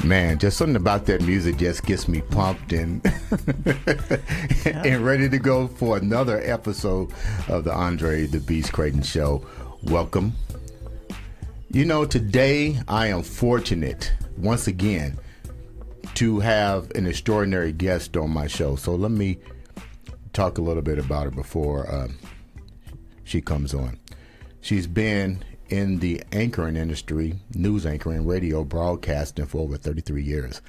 Man, just something about that music just gets me pumped and and ready to go for another episode of the Andre The Beast Crayton Show. Welcome. You know, today I am fortunate, once again, to have an extraordinary guest on my show. So let me talk a little bit about her before she comes on. She's been in the anchoring industry, news anchoring, radio broadcasting for over 33 years.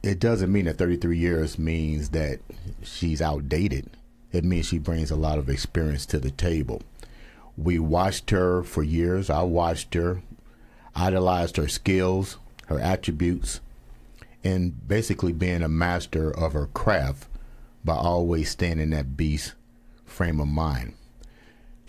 It doesn't mean that 33 years means that she's outdated. It means she brings a lot of experience to the table. We watched her for years. I watched her, idolized her skills, her attributes, and basically being a master of her craft by always staying in that beast frame of mind.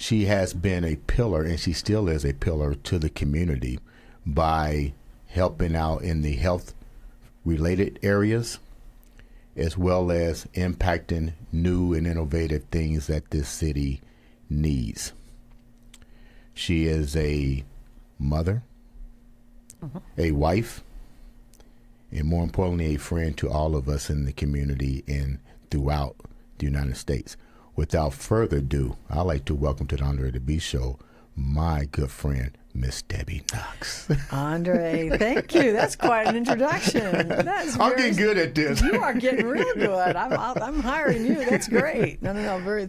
She has been a pillar, and she still is a pillar to the community by helping out in the health-related areas, as well as impacting new and innovative things that this city needs. She is a mother, a wife, and more importantly, a friend to all of us in the community and throughout the United States. Without further ado, I'd like to welcome to the Andre The Beast Show my good friend, Miss Debby Knox. Andre, thank you. That's quite an introduction. I'm getting good at this. You are getting real good. I'm hiring you. That's great. No.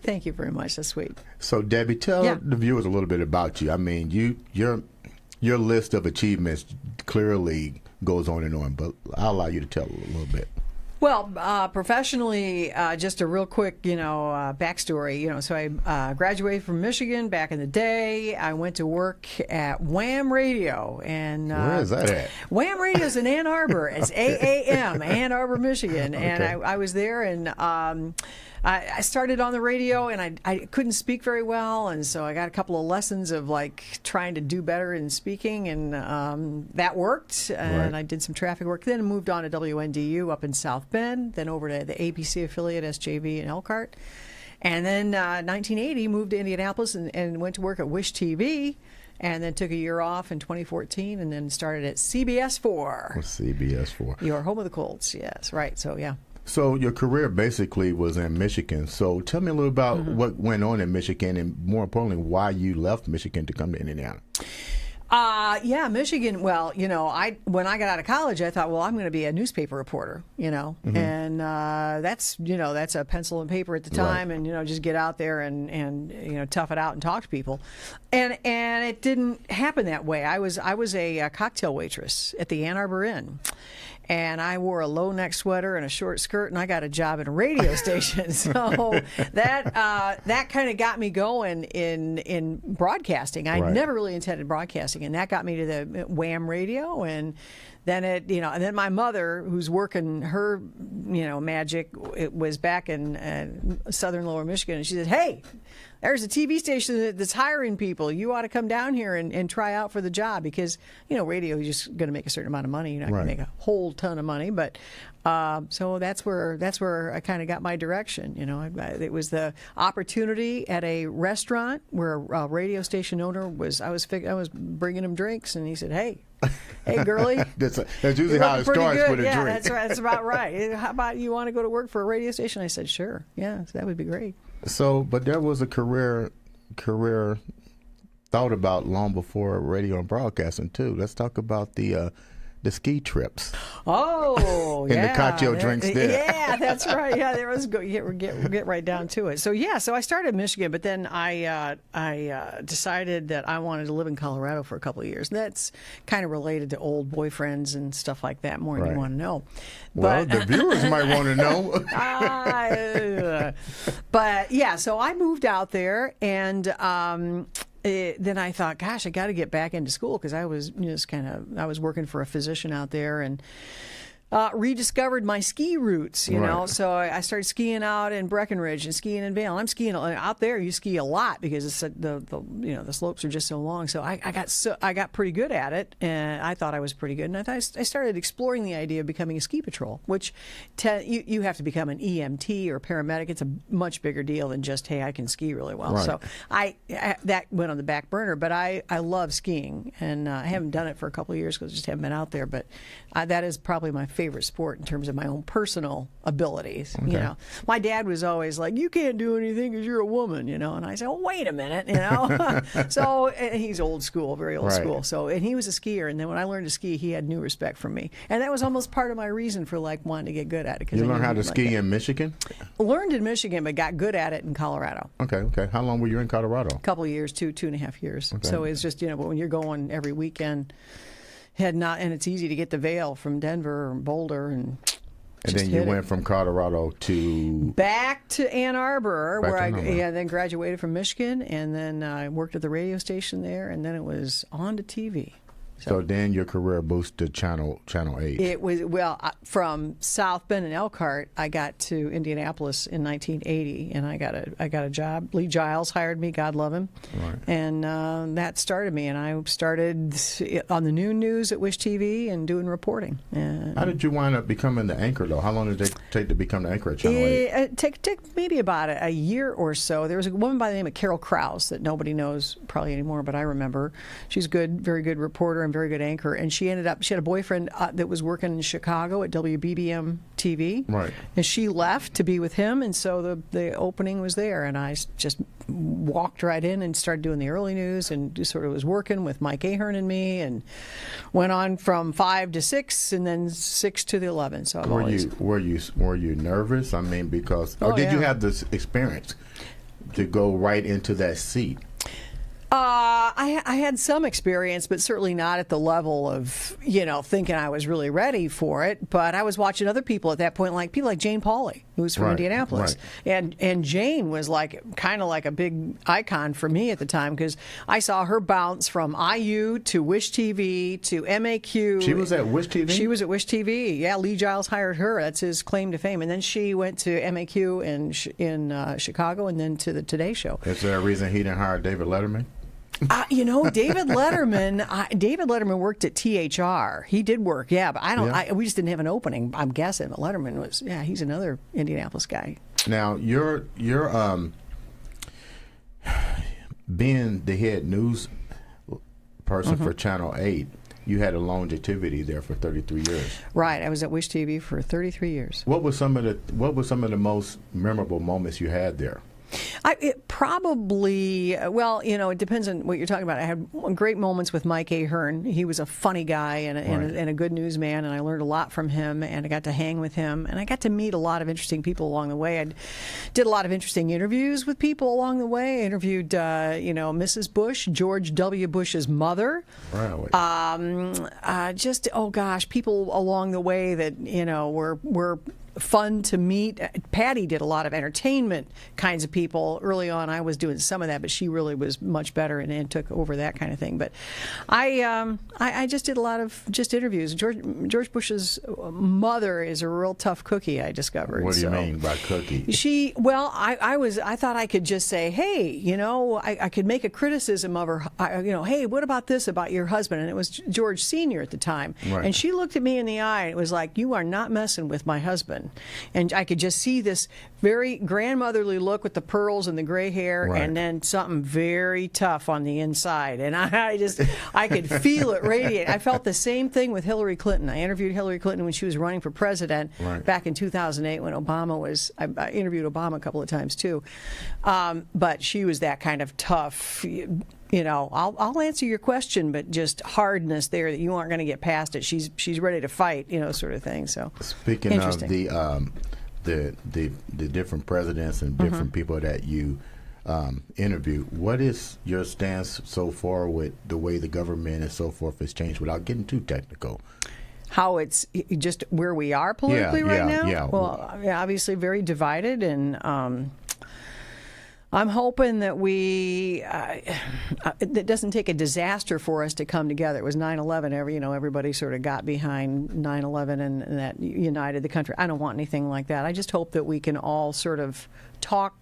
Thank you very much. That's sweet. So, Debby, tell the viewers a little bit about you. I mean, your list of achievements clearly goes on and on, but I'll allow you to tell a little bit. Well, professionally, just a real quick, backstory. So I graduated from Michigan back in the day. I went to work at Wham Radio, and where is that at? Wham Radio is in Ann Arbor. It's AAM, Ann Arbor, Michigan, and I was there, and I started on the radio, and I couldn't speak very well, and so I got a couple of lessons of trying to do better in speaking, and that worked. And I did some traffic work. Then moved on to WNDU up in South Bend, then over to the ABC affiliate SJV in Elkhart, and then 1980 moved to Indianapolis and went to work at Wish TV. And then took a year off in 2014, and then started at CBS4. CBS4. Your home of the Colts, yes, right. So yeah. So your career basically was in Michigan. So tell me a little about what went on in Michigan, and more importantly, why you left Michigan to come to Indiana. Michigan. Well, when I got out of college, I thought, well, I'm going to be a newspaper reporter, and that's a pencil and paper at the time, and just get out there and tough it out and talk to people, and it didn't happen that way. I was a cocktail waitress at the Ann Arbor Inn. And I wore a low neck sweater and a short skirt, and I got a job in a radio station. So that kind of got me going in broadcasting. I never really intended broadcasting, and that got me to the Wham Radio, and then and then my mother, who's working her magic, it was back in southern Lower Michigan, and she said, "Hey, there's a TV station that's hiring people. You ought to come down here and try out for the job," because radio, you're just going to make a certain amount of money. You're not going to make a whole ton of money, but so that's where I kind of got my direction. It was the opportunity at a restaurant where a radio station owner was. I was bringing him drinks, and he said, "Hey, girlie." That's usually how it starts with a drink. That's right. That's about right. How about you want to go to work for a radio station? I said, "Sure. Yeah, that would be great." So, but there was a career thought about long before radio and broadcasting too. Let's talk about the ski trips. Oh, and the cocktail drinks there. Yeah, that's right. Yeah, there was get right down to it. So so I started in Michigan, but then I decided that I wanted to live in Colorado for a couple of years. And that's kind of related to old boyfriends and stuff like that more than you want to know. Well, the viewers might want to know. But yeah, so I moved out there, and then I thought, gosh, I got to get back into school because I was I was working for a physician out there and rediscovered my ski roots, you know. So I started skiing out in Breckenridge and skiing in Vail. I'm skiing out there. You ski a lot because it's the slopes are just so long. So I got pretty good at it, and I thought I was pretty good. And I started exploring the idea of becoming a ski patrol, which you have to become an EMT or paramedic. It's a much bigger deal than just, hey, I can ski really well. So that went on the back burner. But I love skiing, and I haven't done it for a couple of years because I just haven't been out there. But that is probably my favorite sport in terms of my own personal abilities. You know, my dad was always like, "You can't do anything because you're a woman," you know, and I said, "Oh, wait a minute," you know. So and he's old school, very old school. So and he was a skier, and then when I learned to ski, he had new respect for me, and that was almost part of my reason for like wanting to get good at it. You learned how to ski in Michigan? Learned in Michigan, but got good at it in Colorado. Okay. How long were you in Colorado? A couple of years, 2.5 years. So it's just, you know, but when you're going every weekend. And it's easy to get to Vail from Denver or Boulder, and then you went from Colorado to back to Ann Arbor, where I then graduated from Michigan, and then I worked at the radio station there, and then it was on to TV. So then your career boosted Channel 8. It was, from South Bend and Elkhart, I got to Indianapolis in 1980, and I got a job. Lee Giles hired me, God love him, and that started me. And I started on the noon news at Wish TV and doing reporting. How did you wind up becoming the anchor, though? How long did it take to become the anchor at Channel 8? It took maybe about a year or so. There was a woman by the name of Carol Krause that nobody knows probably anymore, but I remember. She's good, very good reporter and very good anchor, and she had a boyfriend that was working in Chicago at WBBM TV, and she left to be with him, and so the opening was there, and I just walked right in and started doing the early news, and just sort of was working with Mike Ahern and me, and went on from 5 to 6, and then 6 to the 11. So were you nervous? I mean, because did you have this experience to go right into that seat? I had some experience, but certainly not at the level of, you know, thinking I was really ready for it. But I was watching other people at that point, like people like Jane Pauley, who was from Indianapolis. And Jane was kind of like a big icon for me at the time, because I saw her bounce from IU to Wish TV to MAQ. She was at Wish TV? She was at Wish TV. Yeah, Lee Giles hired her. That's his claim to fame. And then she went to MAQ in Chicago, and then to the Today Show. Is there a reason he didn't hire David Letterman? You know, David Letterman worked at THR. He did work, but we just didn't have an opening, I'm guessing. But Letterman was, he's another Indianapolis guy. Now, you're being the head news person for Channel 8, you had a longevity there for 33 years. Right, I was at Wish TV for 33 years. What were some of the most memorable moments you had there? It probably, it depends on what you're talking about. I had great moments with Mike Ahern. He was a funny guy and a good newsman, and I learned a lot from him, and I got to hang with him, and I got to meet a lot of interesting people along the way. I did a lot of interesting interviews with people along the way. I interviewed, Mrs. Bush, George W. Bush's mother. People along the way that, were fun to meet. Patty did a lot of entertainment kinds of people. Early on, I was doing some of that, but she really was much better and took over that kind of thing. But I just did a lot of interviews. George Bush's mother is a real tough cookie, I discovered. What do you mean by cookie? I thought I could just say, hey, I could make a criticism of her, hey, what about this about your husband? And it was George Sr. at the time. And she looked at me in the eye and it was like, you are not messing with my husband. And I could just see this very grandmotherly look with the pearls and the gray hair, and then something very tough on the inside. And I could feel it radiate. I felt the same thing with Hillary Clinton. I interviewed Hillary Clinton when she was running for president back in 2008 when Obama was. I interviewed Obama a couple of times too, but she was that kind of tough. I'll answer your question, but just hardness there that you aren't going to get past it. She's ready to fight, sort of thing. So speaking of the different presidents and different people that you interview, what is your stance so far with the way the government and so forth has changed, without getting too technical? How it's just where we are politically right now? Yeah. Well, obviously very divided, and I'm hoping that it doesn't take a disaster for us to come together. It was 9/11. Everybody sort of got behind 9/11 and that united the country. I don't want anything like that. I just hope that we can all sort of talk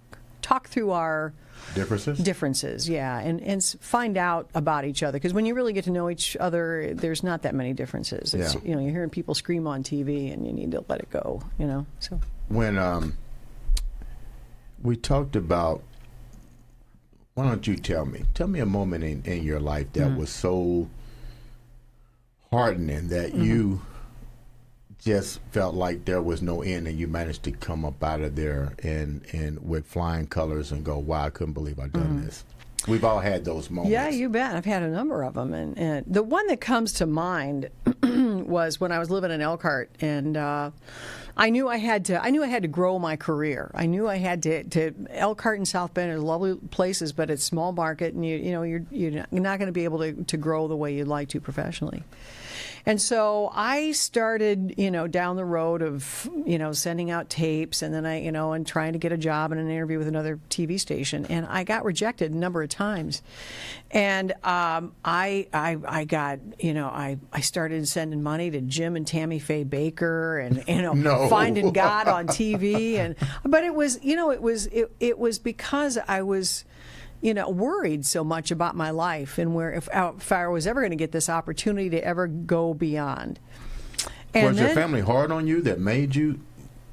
through our differences, yeah, and find out about each other. Because when you really get to know each other, there's not that many differences. It's, you're hearing people scream on TV, and you need to let it go. So when we talked about. Why don't you tell me a moment in your life that was so heartening that you just felt like there was no end, and you managed to come up out of there and with flying colors and go, wow, I couldn't believe I'd done this. We've all had those moments. Yeah, you bet. I've had a number of them, and the one that comes to mind was when I was living in Elkhart, and I knew I had to grow my career. I knew I had to Elkhart and South Bend are lovely places, but it's small market, and you're not going to be able to grow the way you'd like to professionally. And so I started, down the road of, sending out tapes, and then and trying to get a job and an interview with another TV station, and I got rejected a number of times. And I got, I started sending money to Jim and Tammy Faye Baker, and Finding God on TV, but it was, it was because I was. Worried so much about my life and if I was ever going to get this opportunity to ever go beyond. And was your family hard on you that made you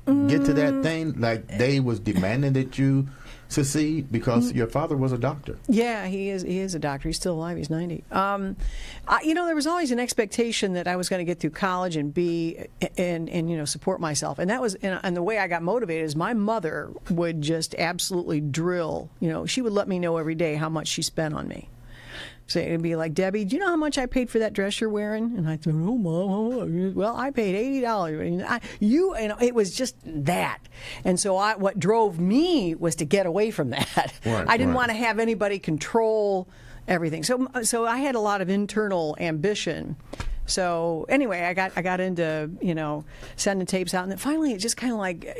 get to that thing? Like they was demanding that you succeed because your father was a doctor. Yeah, he is a doctor. He's still alive. He's 90. There was always an expectation that I was going to get through college and support myself. And that was, and the way I got motivated is my mother would just absolutely drill. She would let me know every day how much she spent on me. So it'd be like, Debbie, do you know how much I paid for that dress you're wearing? And I'd say, oh, Mom, well, I paid $80. It was just that. And so what drove me was to get away from that. Right, I didn't want to have anybody control everything. So I had a lot of internal ambition. So anyway, I got into sending tapes out, and then finally it just kind of like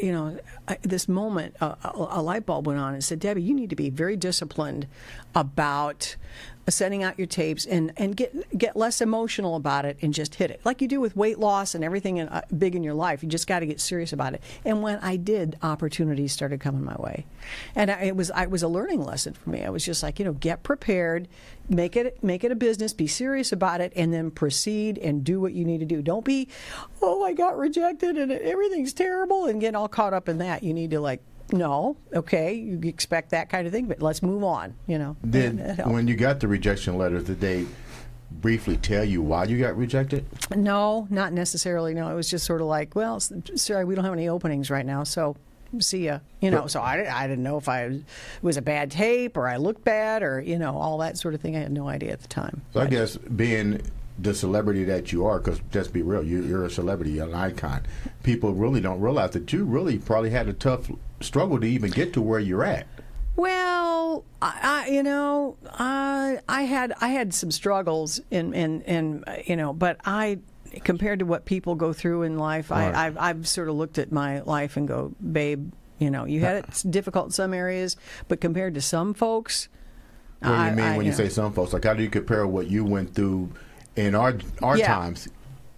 this moment, a light bulb went on and said, Debbie, you need to be very disciplined about sending out your tapes and get less emotional about it and just hit it like you do with weight loss and everything big in your life. You just got to get serious about it. And when I did, opportunities started coming my way, and it was a learning lesson for me. I was just like, get prepared, make it a business, be serious about it, and then proceed and do what you need to do. Don't be, I got rejected and everything's terrible, and get all caught up in that. You need to no, okay, you expect that kind of thing, but let's move on, When you got the rejection letters, did they briefly tell you why you got rejected? No, not necessarily, no. It was just sort of like, well, sorry, we don't have any openings right now, so see ya. So I didn't know if it was a bad tape or I looked bad or, all that sort of thing. I had no idea at the time. So I guess being the celebrity that you are, because let's be real, you're a celebrity, you're an icon. People really don't realize that you really probably had a tough struggle to even get to where you're at. Well, I had some struggles, but compared to what people go through in life, right. I've sort of looked at my life and go, babe, you had it difficult in some areas, but compared to some folks. What do you mean when you say some folks? Like, how do you compare what you went through in our times?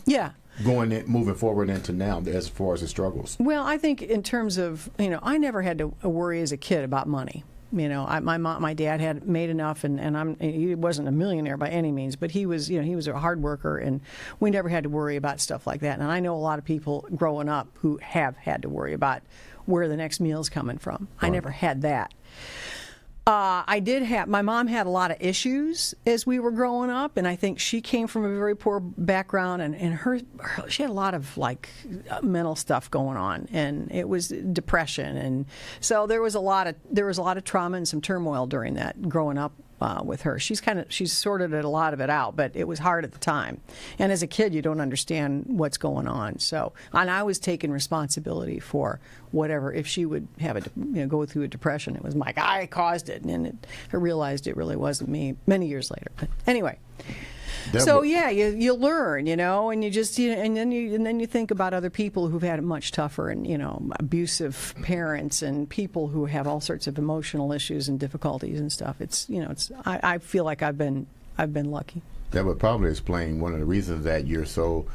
Yeah. Moving forward into now, as far as the struggles. Well, I think in terms of, I never had to worry as a kid about money. My dad had made enough, and he wasn't a millionaire by any means, but he was a hard worker, and we never had to worry about stuff like that. And I know a lot of people growing up who have had to worry about where the next meal's coming from. Right. I never had that. My mom had a lot of issues as we were growing up, and I think she came from a very poor background, and she had a lot of mental stuff going on, and it was depression, and so there was a lot of trauma and some turmoil during that growing up with her. She's sorted a lot of it out, but it was hard at the time. And as a kid, you don't understand what's going on. So, and I was taking responsibility for whatever. If she would have go through a depression, it was like I caused it, and I realized it really wasn't me many years later. But anyway. So yeah, you learn, and you just and then you think about other people who've had it much tougher, and abusive parents and people who have all sorts of emotional issues and difficulties and stuff. I feel like I've been lucky. That would probably explain one of the reasons that you're so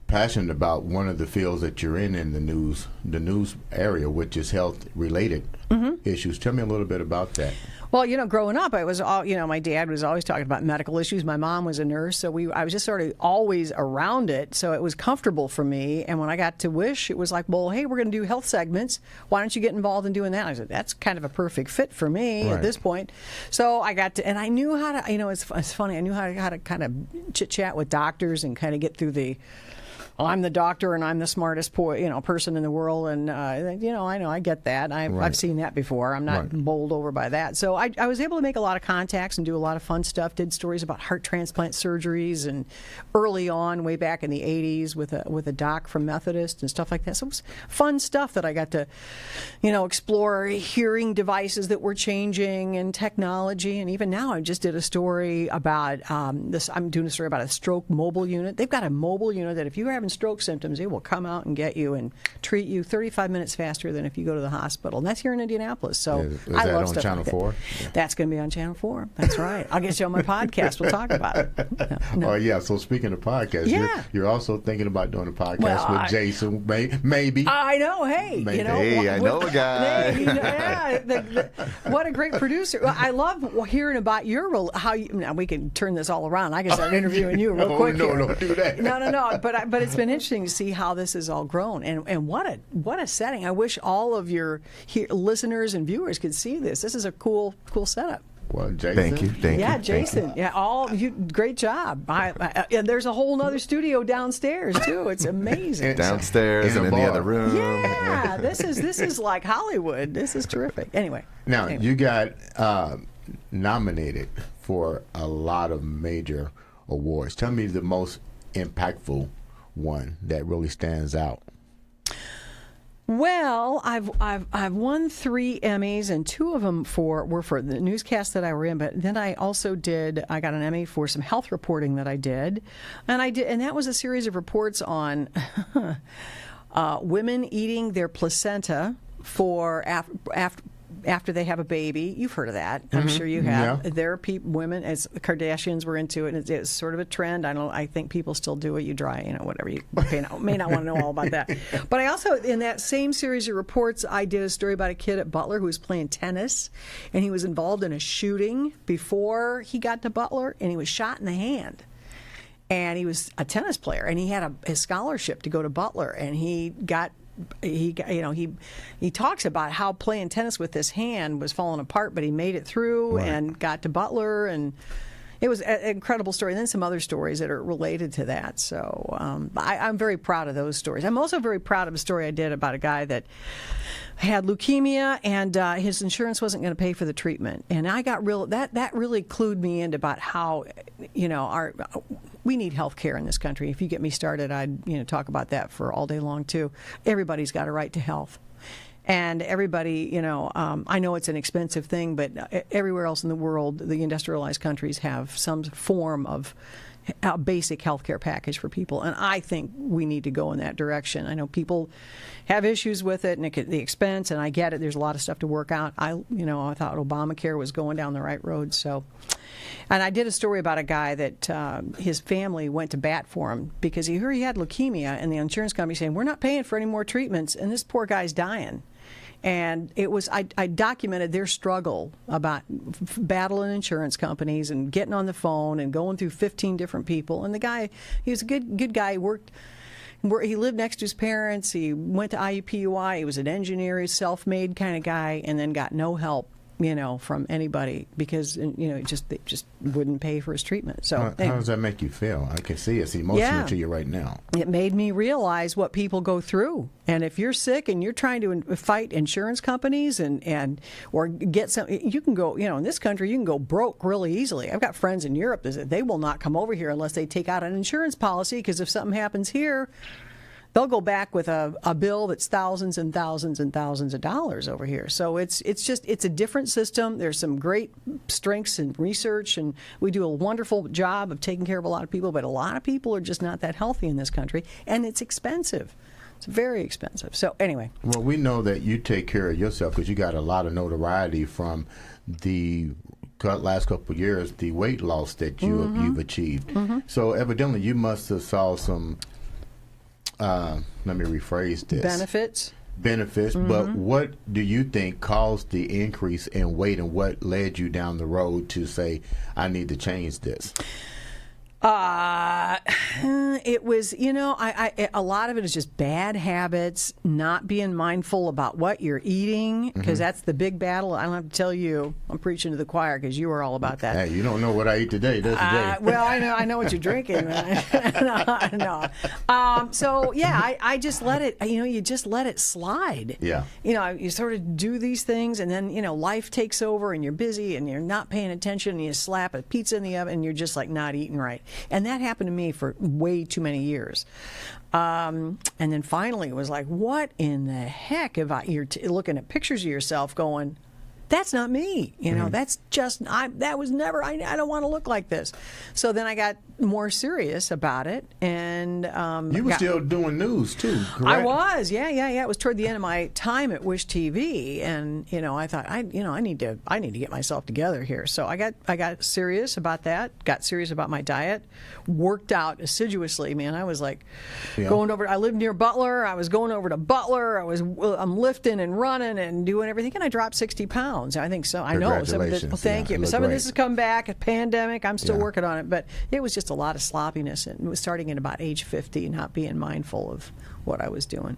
passionate about one of the fields that you're in the news area, which is health related issues. Tell me a little bit about that. Well, growing up, I was my dad was always talking about medical issues. My mom was a nurse, so I was just sort of always around it. So it was comfortable for me. And when I got to Wish, it was like, well, hey, we're going to do health segments. Why don't you get involved in doing that? I said, that's kind of a perfect fit for me at this point. So I got to, and I knew how to, it's funny, I knew how to kind of chit chat with doctors and kind of get through the, I'm the doctor and I'm the smartest person in the world, and I know I get that. I've seen that before. I'm not bowled over by that. So I was able to make a lot of contacts and do a lot of fun stuff. Did stories about heart transplant surgeries, and early on, way back in the '80s, with a doc from Methodist and stuff like that. So it was fun stuff that I got to explore hearing devices that were changing and technology. And even now, I just did a story about this. I'm doing a story about a stroke mobile unit. They've got a mobile unit that if you're having stroke symptoms, they will come out and get you and treat you 35 minutes faster than if you go to the hospital. And that's here in Indianapolis. So is I that love on stuff Channel like 4? Yeah. That's going to be on Channel 4. That's right. I'll get you on my podcast. We'll talk about it. No. Oh, yeah. So speaking of podcasts, you're also thinking about doing a podcast with Jason, maybe. I know. Hey, maybe. Hey, I know a guy. What a great producer. Well, I love hearing about now we can turn this all around. I can start interviewing you real quick. No, don't do that. No. But it's been interesting to see how this has all grown, and what a setting. I wish all of your listeners and viewers could see this. This is a cool setup. Well, Jason. Thank you. Yeah, Jason. Yeah, great job. And there's a whole other studio downstairs too. It's amazing. Downstairs and in the other room. Yeah, this is like Hollywood. This is terrific. Anyway. Now you got nominated for a lot of major awards. Tell me the most impactful one that really stands out. Well, I've won 3 Emmys, and 2 of them were for the newscast that I were in. But then I got an Emmy for some health reporting that I did, and that was a series of reports on women eating their placenta for after they have a baby. You've heard of that. I'm sure you have. Yeah. There are women, as the Kardashians were into it, and it's sort of a trend. I think people still do it. You whatever. You may not want to know all about that. But I also, in that same series of reports, I did a story about a kid at Butler who was playing tennis, and he was involved in a shooting before he got to Butler, and he was shot in the hand. And he was a tennis player, and he had a scholarship to go to Butler, and he talks about how playing tennis with his hand was falling apart, but he made it through and got to Butler, and it was an incredible story. And then some other stories that are related to that. So I'm very proud of those stories. I'm also very proud of a story I did about a guy that had leukemia, and his insurance wasn't going to pay for the treatment. And I got that really clued me into about how we need health care in this country. If you get me started, I'd talk about that for all day long too. Everybody's got a right to health. And everybody, I know it's an expensive thing, but everywhere else in the world, the industrialized countries have some form of a basic health care package for people. And I think we need to go in that direction. I know people have issues with it and the expense, and I get it. There's a lot of stuff to work out. I thought Obamacare was going down the right road. So, and I did a story about a guy that his family went to bat for him because he heard he had leukemia, and the insurance company saying, we're not paying for any more treatments, and this poor guy's dying. And I documented their struggle about battling insurance companies and getting on the phone and going through 15 different people. And the guy, he was a good guy. He lived next to his parents. He went to IUPUI. He was an engineer, he's a self-made kind of guy, and then got no help, from anybody because, they just wouldn't pay for his treatment. So how does that make you feel? I can see it's emotional to you right now. It made me realize what people go through. And if you're sick and you're trying to fight insurance companies or get some, you can go, in this country, you can go broke really easily. I've got friends in Europe that they will not come over here unless they take out an insurance policy, because if something happens here, they'll go back with a bill that's thousands and thousands and thousands of dollars over here. So it's a different system. There's some great strengths in research, and we do a wonderful job of taking care of a lot of people, but a lot of people are just not that healthy in this country, and it's expensive. It's very expensive. So anyway. Well, we know that you take care of yourself because you got a lot of notoriety from the last couple of years, the weight loss that you've achieved. So evidently you must have saw some, let me rephrase this. Benefits, but what do you think caused the increase in weight, and what led you down the road to say, I need to change this? It was, a lot of it is just bad habits, not being mindful about what you're eating, because that's the big battle. I don't have to tell you, I'm preaching to the choir because you are all about that. Hey, you don't know what I eat today, does today? Well, I know what you're drinking. No. So, yeah, I just let it, you just let it slide. Yeah. You sort of do these things, and then, life takes over, and you're busy, and you're not paying attention, and you slap a pizza in the oven, and you're just like not eating right. And that happened to me for way too many years. And then finally it was like, what in the heck have you're looking at pictures of yourself going, that's not me. That's just, that was never, I don't want to look like this. So then I got more serious about it. And you were still doing news too, correct? I was, yeah. It was toward the end of my time at Wish TV, and I thought I need to get myself together here. So I got serious about that. Got serious about my diet. Worked out assiduously, man. I was like going over. I lived near Butler. I was going over to Butler. I'm lifting and running and doing everything, and I dropped 60 pounds. I think so. I know. Thank you. Some of this has come back. A pandemic. I'm still working on it, but it was just a lot of sloppiness, and it was starting at about age 50, not being mindful of what I was doing.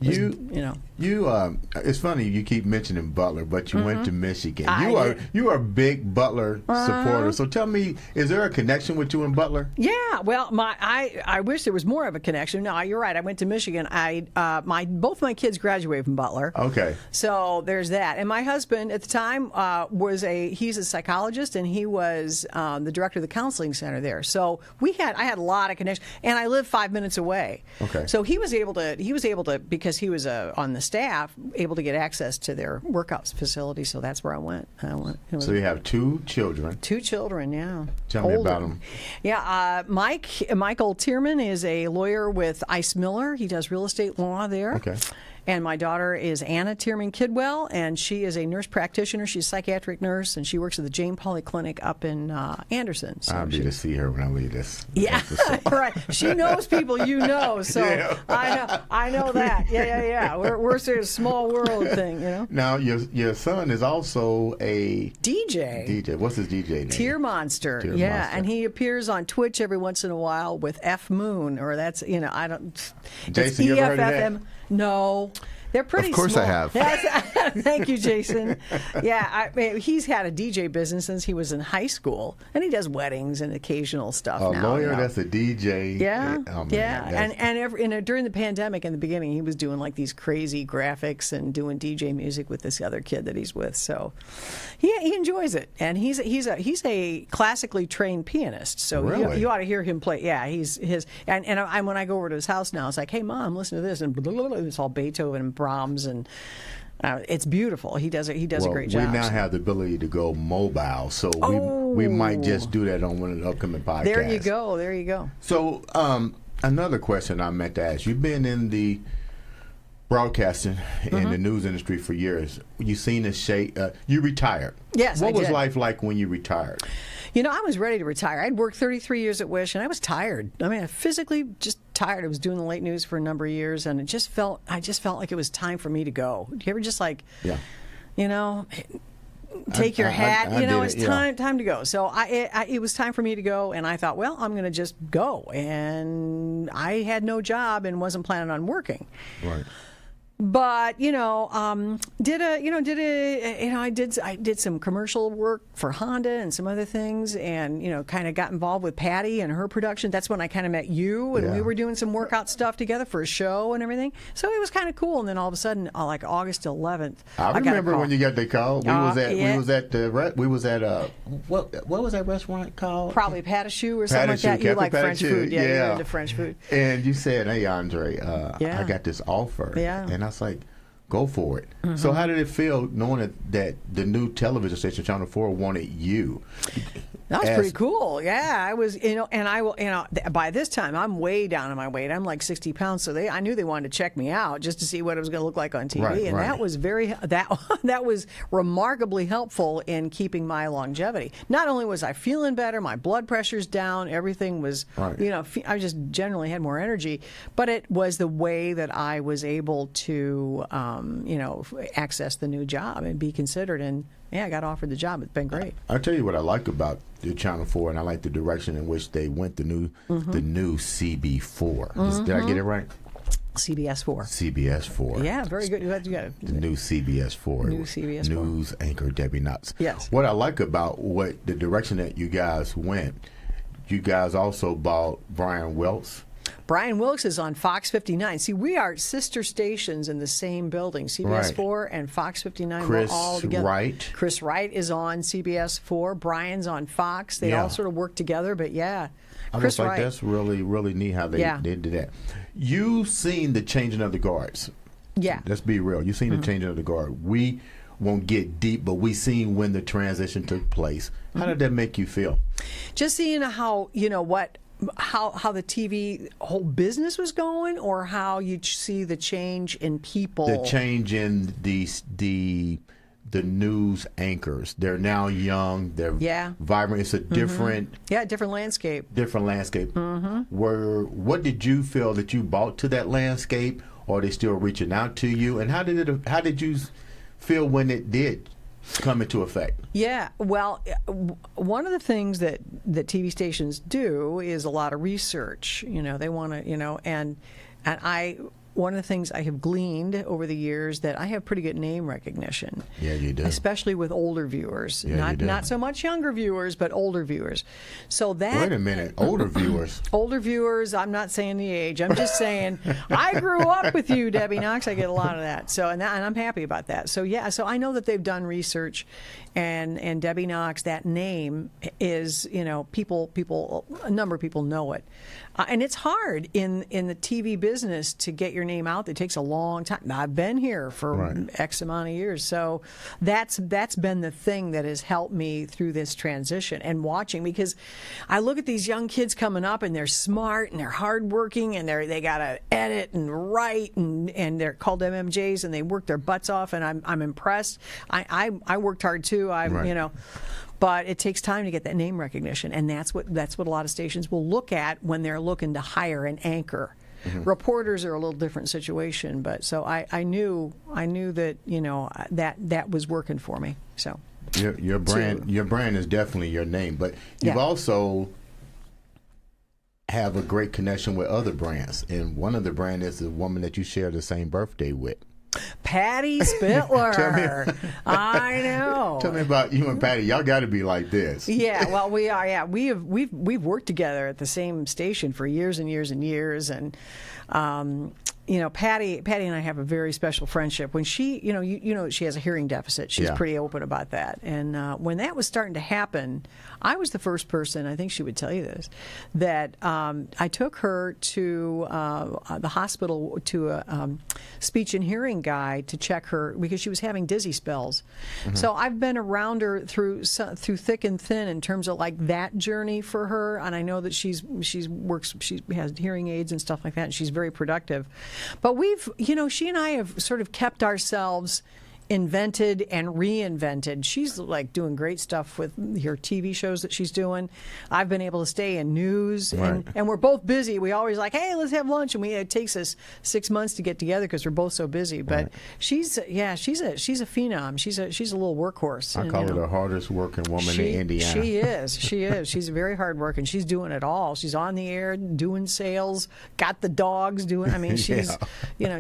It's funny you keep mentioning Butler, but you went to Michigan. You are a big Butler supporter. So tell me, is there a connection with you in Butler? Yeah, well, I wish there was more of a connection. No, you're right. I went to Michigan. Both my kids graduated from Butler. Okay. So there's that. And my husband at the time he's a psychologist, and he was the director of the counseling center there. So I had a lot of connections, and I lived 5 minutes away. Okay. So he was able to because he was on the staff, able to get access to their workouts facility. So that's where I went. So you have two children. Two children, yeah. Tell me about them. Yeah, Michael Tierman is a lawyer with Ice Miller. He does real estate law there. Okay. And my daughter is Anna Tierman Kidwell, and she is a nurse practitioner. She's a psychiatric nurse, and she works at the Jane Pauley Clinic up in Anderson. So I'll be to see her when I leave this. Yeah, right. She knows people so I know that. Yeah. We're sort of a small world thing, Now, your son is also a DJ. What's his DJ name? Tier Monster. Monster. And he appears on Twitch every once in a while with F Moon, or that's, I don't. Jason, you ever heard of that? No. They're pretty small. Of course I have. Thank you, Jason. Yeah, he's had a DJ business since he was in high school, and he does weddings and occasional stuff now. A lawyer that's a DJ. Yeah, and during the pandemic in the beginning, he was doing like these crazy graphics and doing DJ music with this other kid that he's with. So he enjoys it, and he's a classically trained pianist. So really? you ought to hear him play. Yeah, and when I go over to his house now, it's like, hey, Mom, listen to this, and blah, blah, blah, it's all Beethoven and Brahms, and it's beautiful. He does a great job. We now have the ability to go mobile, so we might just do that on one of the upcoming podcasts. There you go. So another question I meant to ask: you've been in the broadcasting in the news industry for years. You've seen the shape. You retired. Yes, What was life like when you retired? I was ready to retire. I'd worked 33 years at Wish, and I was tired. I mean, physically just tired. I was doing the late news for a number of years, and I just felt like it was time for me to go. Do you ever just take your hat? It's time to go. So it was time for me to go, and I thought, well, I'm going to just go. And I had no job and wasn't planning on working. Right. But I did some commercial work for Honda and some other things, and kind of got involved with Patty and her production. That's when I kind of met you, and we were doing some workout stuff together for a show and everything. So it was kind of cool. And then all of a sudden, like August 11th, I remember when you got the call. We was at what was that restaurant called? Probably Patashu or something like that. You like French food, you're into French food. And you said, "Hey, Andre, I got this offer." Yeah. And I was like, go for it. Mm-hmm. So how did it feel knowing that the new television station, Channel 4, wanted you? That was pretty cool. Yeah, I was, and I will, by this time, I'm way down on my weight. I'm like 60 pounds, so I knew they wanted to check me out just to see what it was going to look like on TV, and that was that was remarkably helpful in keeping my longevity. Not only was I feeling better, my blood pressure's down, everything was, I just generally had more energy, but it was the way that I was able to, access the new job and be considered, and I got offered the job. It's been great. I'll tell you what I like about the Channel 4, and I like the direction in which they went, the new CB4. Did I get it right? CBS4. CBS4. Yeah, very good. You got the new CBS4. New CBS4. News anchor Debby Knox. Yes. What I like about the direction that you guys went, you guys also bought Brian Wilkes. Brian Wilkes is on Fox 59. See, we are sister stations in the same building. CBS4 and Fox 59 were all together. Chris Wright is on CBS4. Brian's on Fox. They all sort of work together, but Chris Wright. That's really, really neat how they did that. You've seen the changing of the guards. Yeah. Let's be real. You've seen the changing of the guard. We won't get deep, but we seen when the transition took place. How did that make you feel? Just seeing how, how the TV whole business was going, or how you see the change in people. The change in the news anchors. They're now young. They're vibrant. It's a different different landscape. Different landscape. What did you feel that you brought to that landscape, or are they still reaching out to you? And how did you feel when it did come into effect? Yeah, well, one of the things that TV stations do is a lot of research. They want to, and one of the things I have gleaned over the years that I have pretty good name recognition. Yeah, you do. Especially with older viewers. Yeah, not so much younger viewers, but older viewers. So that Wait a minute, older viewers. Older viewers, I'm not saying the age. I'm just saying I grew up with you, Debby Knox. I get a lot of that. So and I'm happy about that. So so I know that they've done research, and Debby Knox, that name is, a number of people know it. And it's hard in the TV business to get your name out. It takes a long time. I've been here for X amount of years. So that's been the thing that has helped me through this transition and watching, because I look at these young kids coming up, and they're smart and they're hardworking, and they got to edit and write, and they're called MMJs, and they work their butts off, and I'm impressed. I worked hard too. But it takes time to get that name recognition, and that's what a lot of stations will look at when they're looking to hire an anchor. Reporters are a little different situation, but so I knew that that was working for me. So your brand is definitely your name, but you've also have a great connection with other brands, and one of the brands is the woman that you share the same birthday with. Patty Spitler. I know. Tell me about you and Patty. Y'all got to be like this. Yeah, well, we are. Yeah, we've worked together at the same station for years and years and years, and Patty and I have a very special friendship. When she, she has a hearing deficit. She's pretty open about that. And when that was starting to happen, I was the first person, I think she would tell you this, that I took her to the hospital to a speech and hearing guy to check her because she was having dizzy spells. So I've been around her through thick and thin in terms of like that journey for her, and I know that she has hearing aids and stuff like that, and she's very productive. But we've, she and I have sort of kept ourselves invented and reinvented. She's like doing great stuff with her TV shows that she's doing. I've been able to stay in news, and we're both busy. We always like, hey, let's have lunch, and it takes us 6 months to get together because we're both so busy. But she's a phenom. She's a little workhorse. I call her the hardest working woman in Indiana. She is. She's very hard working. She's doing it all. She's on the air, doing sales, got the dogs doing. I mean, she's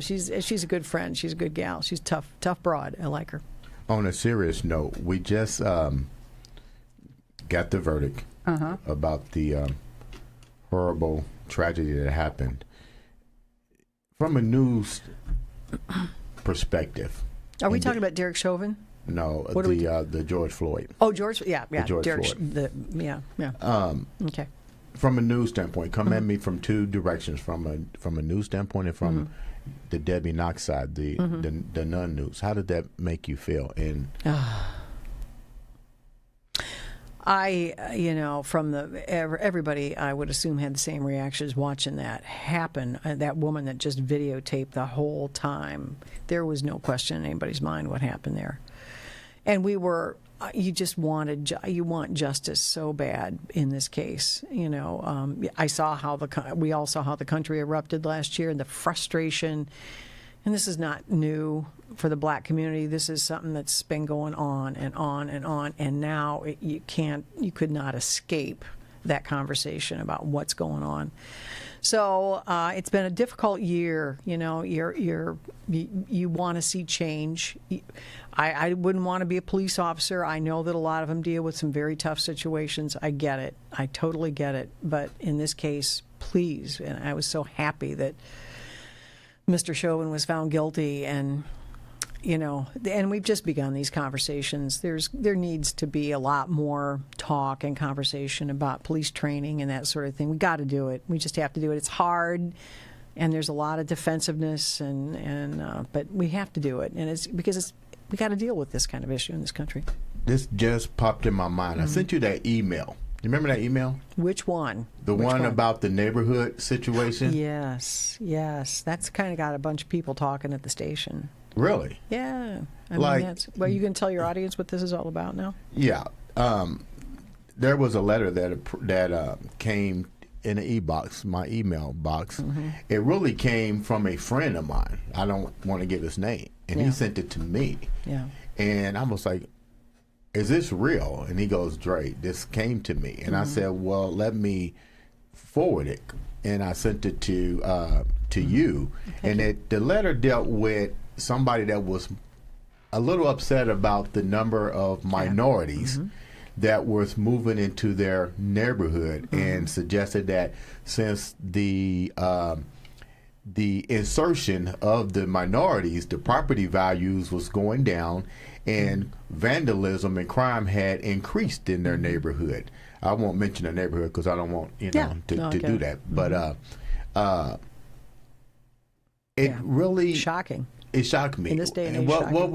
she's a good friend. She's a good gal. She's tough broad. I like her. On a serious note, we just got the verdict about the horrible tragedy that happened. From a news perspective. Are we talking about Derek Chauvin? No, the George Floyd. Oh, George, yeah. George Derek, Floyd. Okay. From a news standpoint, come at me from two directions: from a news standpoint and from the Debby Knox side, the non-news. How did that make you feel? And from everybody, I would assume had the same reactions watching that happen. That woman that just videotaped the whole time. There was no question in anybody's mind what happened there, and you want justice so bad in this case. We all saw how the country erupted last year, and the frustration. And this is not new for the black community. This is something that's been going on and on and on. And now you could not escape that conversation about what's going on. So it's been a difficult year. You want to see change. I wouldn't want to be a police officer. I know that a lot of them deal with some very tough situations. I get it. I totally get it. But in this case, please, and I was so happy that Mr. Chauvin was found guilty, and and we've just begun these conversations. There needs to be a lot more talk and conversation about police training and that sort of thing. We got to do it. We just have to do it. It's hard, and there's a lot of defensiveness, but we have to do it, and it's because we got to deal with this kind of issue in this country. This just popped in my mind. I sent you that email. You remember that email? Which one? Which one about the neighborhood situation? Yes. That's kind of got a bunch of people talking at the station. Really? Yeah. I mean, you can tell your audience what this is all about now? Yeah. There was a letter that came in the my email box. It really came from a friend of mine. I don't want to give his name. And he sent it to me. Yeah. And I was like, is this real? And he goes, Dre, this came to me. And I said, well, let me forward it. And I sent it to you. And the letter dealt with somebody that was a little upset about the number of minorities that was moving into their neighborhood, and suggested that since the insertion of the minorities, the property values was going down, and vandalism and crime had increased in their neighborhood. I won't mention the neighborhood because I don't want to do that. But it really shocking. It shocked me. In this day and age, what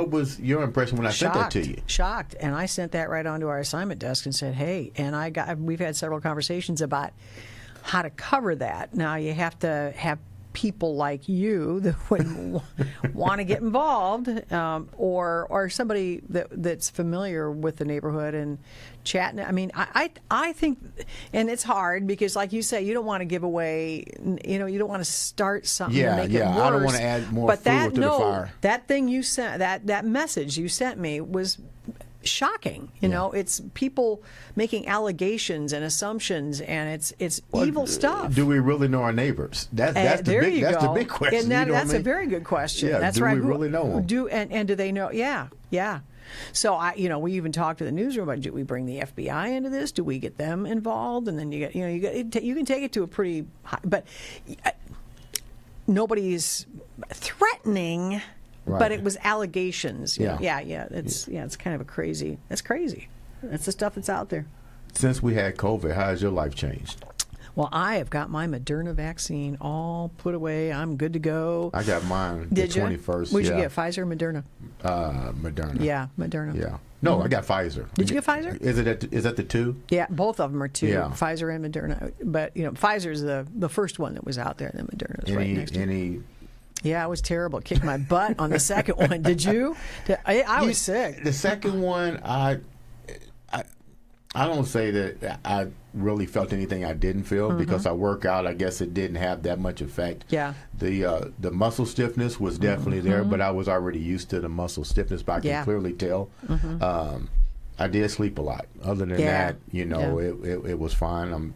was your impression when I sent that to you? Shocked, and I sent that right onto our assignment desk and said, "Hey," and we've had several conversations about how to cover that. Now you have to have people like you that would want to get involved, or somebody that's familiar with the neighborhood and chatting. I mean, I think, and it's hard because, like you say, you don't want to give away. You don't want to start something to make it worse. I don't want to add more fuel to the fire. That thing you sent, that message you sent me was shocking. It's people making allegations and assumptions, and it's evil stuff. Do we really know our neighbors? That's the big question. That's a very good question. Yeah, that's do right. we really know them? And do they know? Yeah. So we even talked to the newsroom about, do we bring the FBI into this? Do we get them involved? And then you can take it to a pretty high, but nobody's threatening. Right. But it was allegations. Yeah. It's kind of crazy. That's crazy. That's the stuff that's out there. Since we had COVID, how has your life changed? Well, I have got my Moderna vaccine all put away. I'm good to go. I got mine the 21st. What'd you get, Pfizer or Moderna? Moderna. Yeah, Moderna. Yeah. No, I got Pfizer. Did you get Pfizer? Is that the two? Yeah, both of them are two, yeah. Pfizer and Moderna. But, Pfizer's the first one that was out there, and then Moderna was right next to it. Yeah, it was terrible. It kicked my butt on the second one. Did you? I was sick. The second one, I don't say that I really felt anything I didn't feel because I work out. I guess it didn't have that much effect. Yeah. The muscle stiffness was definitely there, but I was already used to the muscle stiffness, but I can clearly tell. I did sleep a lot. Other than that, it was fine. I'm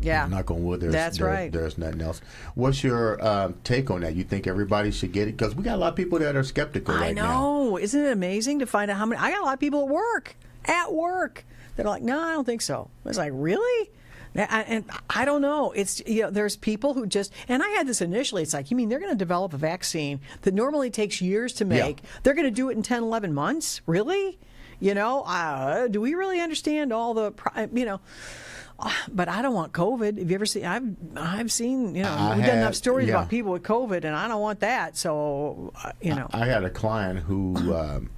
knock on wood. There's nothing else. What's your take on that? You think everybody should get it? Because we got a lot of people that are skeptical right now. I know. Isn't it amazing to find out how many? I got a lot of people at work that are like, no, I don't think so. I was like, really? And I don't know. It's there's people who just, and I had this initially. It's like, you mean they're going to develop a vaccine that normally takes years to make? Yeah. They're going to do it in 10, 11 months? Really? Do we really understand all the? But I don't want COVID. Have you ever seen? I've seen. We've done enough stories about people with COVID, and I don't want that. So I had a client who,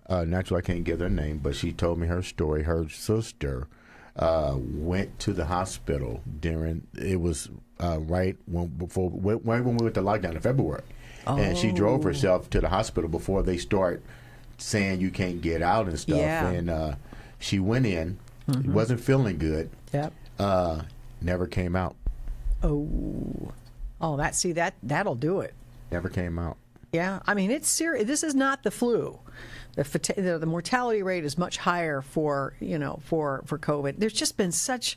naturally I can't give their name, but she told me her story. Her sister went to the hospital during right when we went to lockdown in February, and she drove herself to the hospital before they start saying you can't get out and stuff, and she went in. Wasn't feeling good. Yep. Never came out. That'll do it. Never came out. Yeah, I mean it's serious. This is not the flu. The mortality rate is much higher for COVID. There's just been it's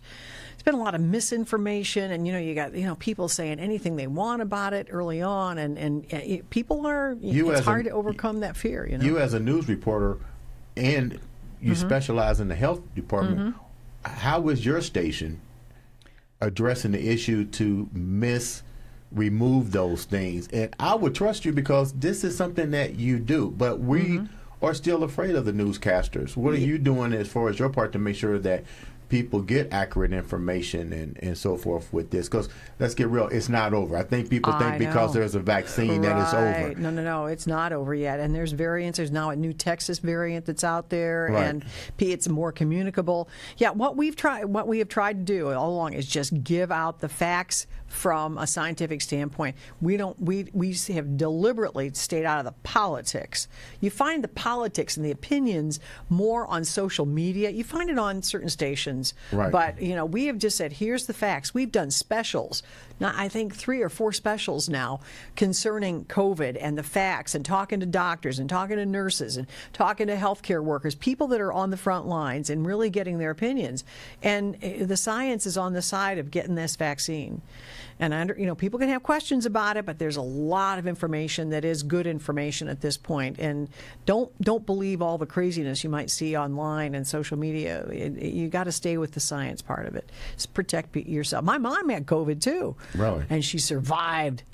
been a lot of misinformation, and you got people saying anything they want about it early on, and people are. It's hard to overcome that fear. You as a news reporter, and you specialize in the health department. How is your station addressing the issue to remove those things? And I would trust you because this is something that you do, but we are still afraid of the newscasters. What are you doing as far as your part to make sure that people get accurate information and so forth with this? Because let's get real, it's not over. I think people think because there's a vaccine that it's over. No, it's not over yet. And there's variants. There's now a new Texas variant that's out there, and it's more communicable. Yeah, what we have tried to do all along is just give out the facts from a scientific standpoint. We have deliberately stayed out of the politics. You find the politics and the opinions more on social media. You find it on certain stations. Right. But, we have just said, here's the facts. We've done specials. Now, I think 3 or 4 specials now concerning COVID and the facts, and talking to doctors and talking to nurses and talking to healthcare workers, people that are on the front lines, and really getting their opinions. And the science is on the side of getting this vaccine. And people can have questions about it, but there's a lot of information that is good information at this point. And don't believe all the craziness you might see online and social media. You got to stay with the science part of it. Just protect yourself. My mom had COVID too, really, and she survived.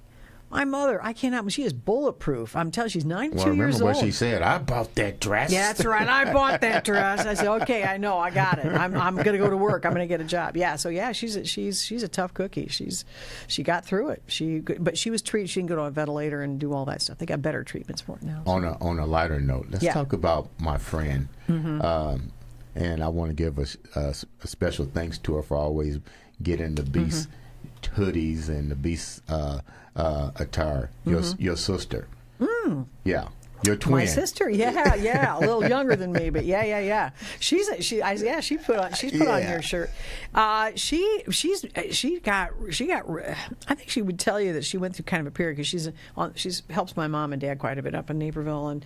My mother, I cannot. She is bulletproof. I'm telling you, she's 92 years old. Remember what she said? I bought that dress. Yeah, that's right. I bought that dress. I said, okay, I know, I got it. I'm going to go to work. I'm going to get a job. Yeah. So yeah, she's a tough cookie. She got through it. But she was treated. She can go to a ventilator and do all that stuff. They got better treatments for it now. So. On a lighter note, let's talk about my friend. And I want to give a special thanks to her for always getting the Beast hoodies and the Beast attire. Your sister. Yeah. Your twin. My sister, yeah, a little younger than me, but yeah. She put on your shirt. She got. I think she would tell you that she went through kind of a period because she's helps my mom and dad quite a bit up in Naperville, and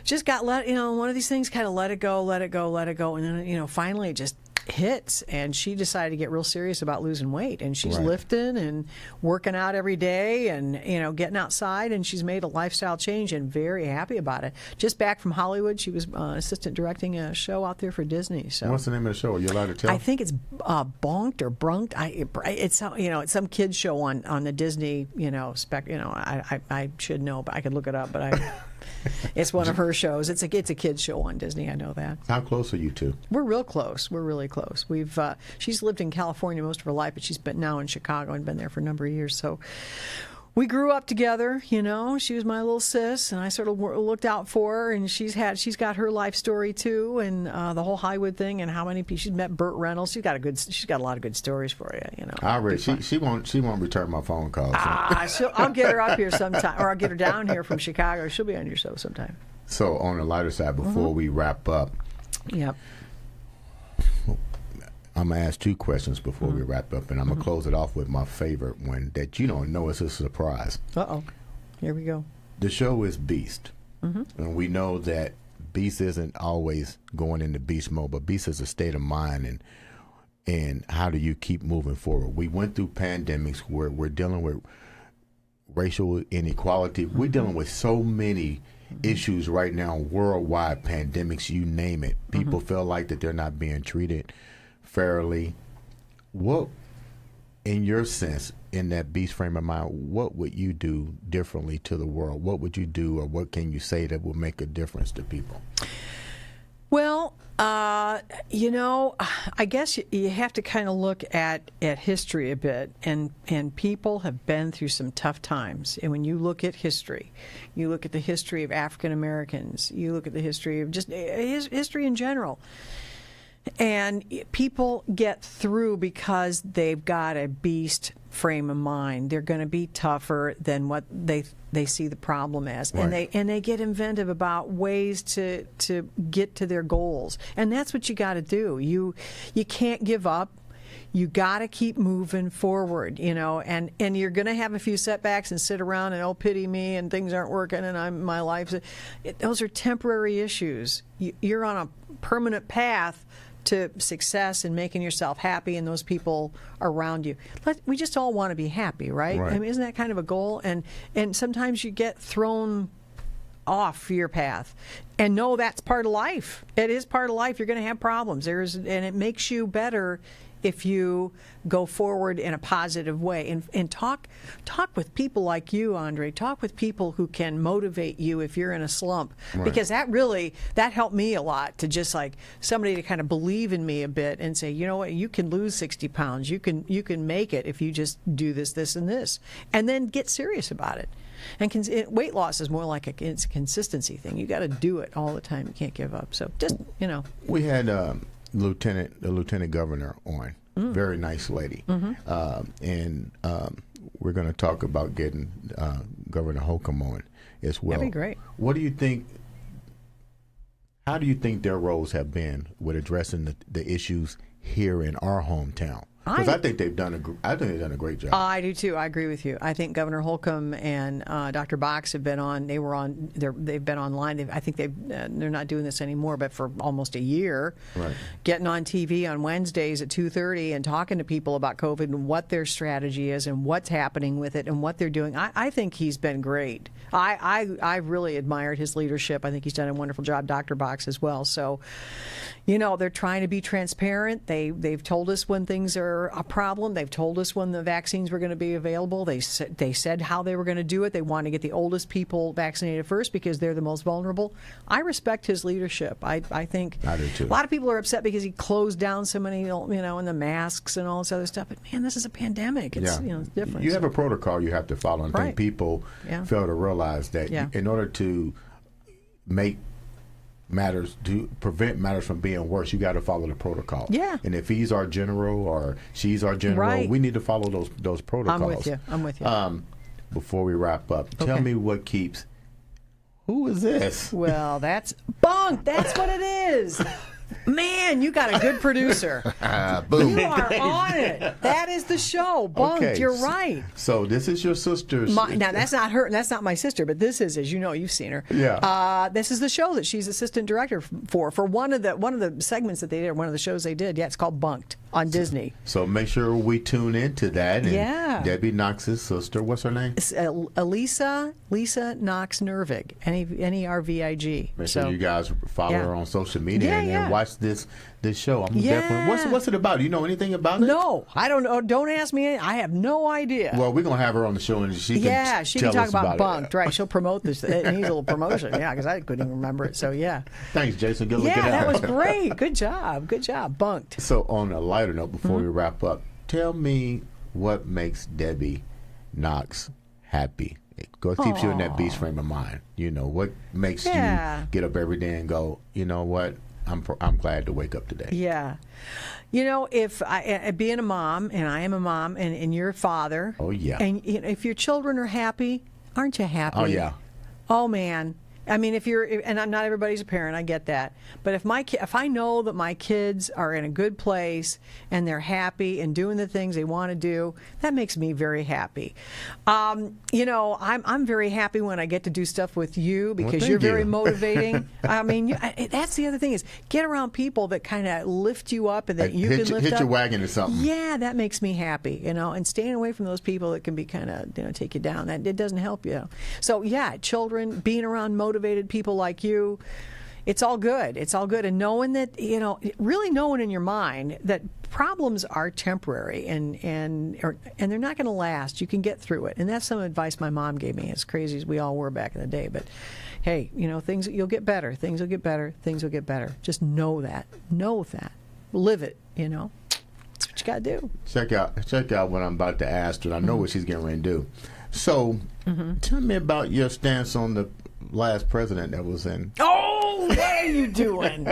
just got one of these things kind of let it go, and then finally it just hits, and she decided to get real serious about losing weight, and she's lifting and working out every day, and getting outside, and she's made a lifestyle change and very happy about it. Just back from Hollywood, she was assistant directing a show out there for Disney. So what's the name of the show? Are you allowed to tell? I think it's Bonked or Brunked. It's it's some kids show on the Disney spec. I should know, but I could look it up, but it's one of her shows. It's a kids show on Disney. I know that. How close are you two? We're real close. We're really close. She's lived in California most of her life, but she's been now in Chicago and been there for a number of years. So we grew up together, you know. She was my little sis, and I sort of looked out for her. And she's got her life story too, and the whole Hollywood thing, and how many people she's met. Burt Reynolds. She's got a lot of good stories for you, you know. I read. She won't return my phone calls. I'll get her up here sometime, or I'll get her down here from Chicago. She'll be on your show sometime. So on the lighter side, before we wrap up, yep. I'm going to ask 2 questions before we wrap up, and I'm going to close it off with my favorite one that you don't know is a surprise. Uh-oh. Here we go. The show is Beast, and we know that Beast isn't always going into beast mode, but Beast is a state of mind, and how do you keep moving forward? We went through pandemics where we're dealing with racial inequality. We're dealing with so many issues right now, worldwide pandemics, you name it. People feel like that they're not being treated fairly. What, in your sense, in that Beast frame of mind, what would you do differently to the world? What would you do, or what can you say that will make a difference to people? Well, you know, I guess you have to kind of look at history a bit, and people have been through some tough times. And when you look at history, you look at the history of African Americans, you look at the history of just history in general. And people get through because they've got a beast frame of mind. They're going to be tougher than what they see the problem as, right. and they get inventive about ways to get to their goals. And that's what you got to do. You can't give up. You got to keep moving forward, you know, and you're going to have a few setbacks and sit around and, oh, pity me, and things aren't working, and my life. Those are temporary issues. You're on a permanent path to success and making yourself happy and those people around you. We just all want to be happy, right? I mean, isn't that kind of a goal? And sometimes you get thrown off your path. And no, that's part of life. It is part of life. You're going to have problems. And it makes you better if you go forward in a positive way, and talk with people like you, Andre. Talk with people who can motivate you if you're in a slump, because that helped me a lot, to just like somebody to kind of believe in me a bit and say, you know what, you can lose 60 pounds, you can make it if you just do this, and this, and then get serious about it. And weight loss is more like it's a consistency thing. You got to do it all the time. You can't give up. So just, you know, we had the lieutenant governor on. Very nice lady. And we're going to talk about getting Governor Holcomb on as well. That'd be great. What do you think? How do you think their roles have been with addressing the issues here in our hometown? Because I think they've done a great job. I do too. I agree with you. I think Governor Holcomb and Dr. Box have been on. They've been online. I think they're not doing this anymore, but for almost a year, getting on TV on Wednesdays at 2:30 and talking to people about COVID and what their strategy is and what's happening with it and what they're doing. I think he's been great. I've really admired his leadership. I think he's done a wonderful job. Dr. Box as well. So, you know, they're trying to be transparent. They've told us when things are a problem. They've told us when the vaccines were going to be available. They said how they were going to do it. They want to get the oldest people vaccinated first because they're the most vulnerable. I respect his leadership. I think I do too. A lot of people are upset because he closed down so many, you know, and the masks and all this other stuff. But man, this is a pandemic. It's you know, it's different. You have a protocol you have to follow, and I think people fail to realize that in order to prevent matters from being worse, you got to follow the protocol. Yeah. And if he's our general or she's our general, we need to follow those protocols. I'm with you. Before we wrap up, tell me what keeps. Who is this? Well, that's Bunk. That's what it is. Man, you got a good producer. Boom. You are on it. That is the show. Bunked. Okay. You're right. So this is your sister's. Now, that's not her. That's not my sister, but this is, as you know, you've seen her. Yeah. This is the show that she's assistant director for one of the segments that they did, one of the shows they did. Yeah, it's called Bunked on Disney. So make sure we tune into that. And Debby Knox's sister, what's her name? It's Lisa Knox Nervig, Nervig. Make sure you guys follow her on social media and watch this show. I'm definitely. What's it about? Do you know anything about it? No, I don't know. Don't ask me. I have no idea. Well, we're gonna have her on the show, and she can talk about Bunked. Right? She'll promote this. It needs a little promotion. Yeah, because I couldn't even remember it. So Thanks, Jason. Good looking out. Yeah, that was great. Good job. Bunked. So on a lighter note, before we wrap up, tell me what makes Debby Knox happy. It keeps you in that beast frame of mind. You know, what makes you get up every day and go, you know what, I'm glad to wake up today. Yeah. You know, if being a mom, and I am a mom, and you're a father. Oh, yeah. And you know, if your children are happy, aren't you happy? Oh, yeah. Oh, man. I mean, and I'm not everybody's a parent, I get that. But if I know that my kids are in a good place and they're happy and doing the things they want to do, that makes me very happy. You know, I'm very happy when I get to do stuff with you because you're very motivating. I mean, that's the other thing is get around people that kind of lift you up and that you can lift up. Hit your wagon or something. Yeah, that makes me happy, you know, and staying away from those people that can be kind of, you know, take you down. That it doesn't help you. So, yeah, children, being around motivated people like you, it's all good. It's all good. And knowing that, you know, really knowing in your mind that problems are temporary and they're not going to last. You can get through it. And that's some advice my mom gave me, as crazy as we all were back in the day. But hey, you know, you'll get better. Things will get better. Things will get better. Just know that. Know that. Live it, you know. That's what you got to do. Check out what I'm about to ask her. I know what she's getting ready to do. So, tell me about your stance on the last president that was in. Oh, what are you doing?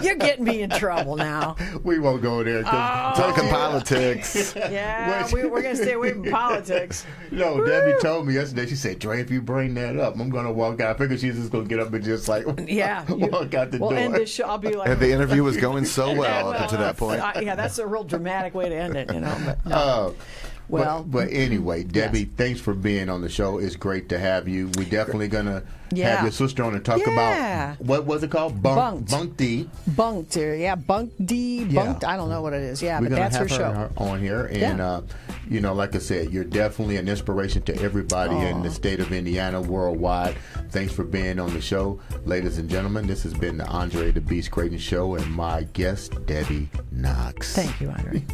You're getting me in trouble now. We won't go there. Talking politics. Yeah, we're going to stay away from politics. No, woo! Debbie told me yesterday, she said, Dre, if you bring that up, I'm going to walk out. I figured she's just going to get up and just like walk out the door. We'll end this show. I'll be like... And the interview was going so well up to that point. Yeah, that's a real dramatic way to end it, you know. But, no. But anyway, Debbie, thanks for being on the show. It's great to have you. We're definitely going to have your sister on and talk about, what was it called? Bunked D. Bunked, yeah. Bunked D. Bunked, I don't know what it is. Yeah, but that's her show. Her on here. And, you know, like I said, you're definitely an inspiration to everybody in the state of Indiana, worldwide. Thanks for being on the show. Ladies and gentlemen, this has been the Andre The Beast Crayton Show and my guest, Debby Knox. Thank you, Andre.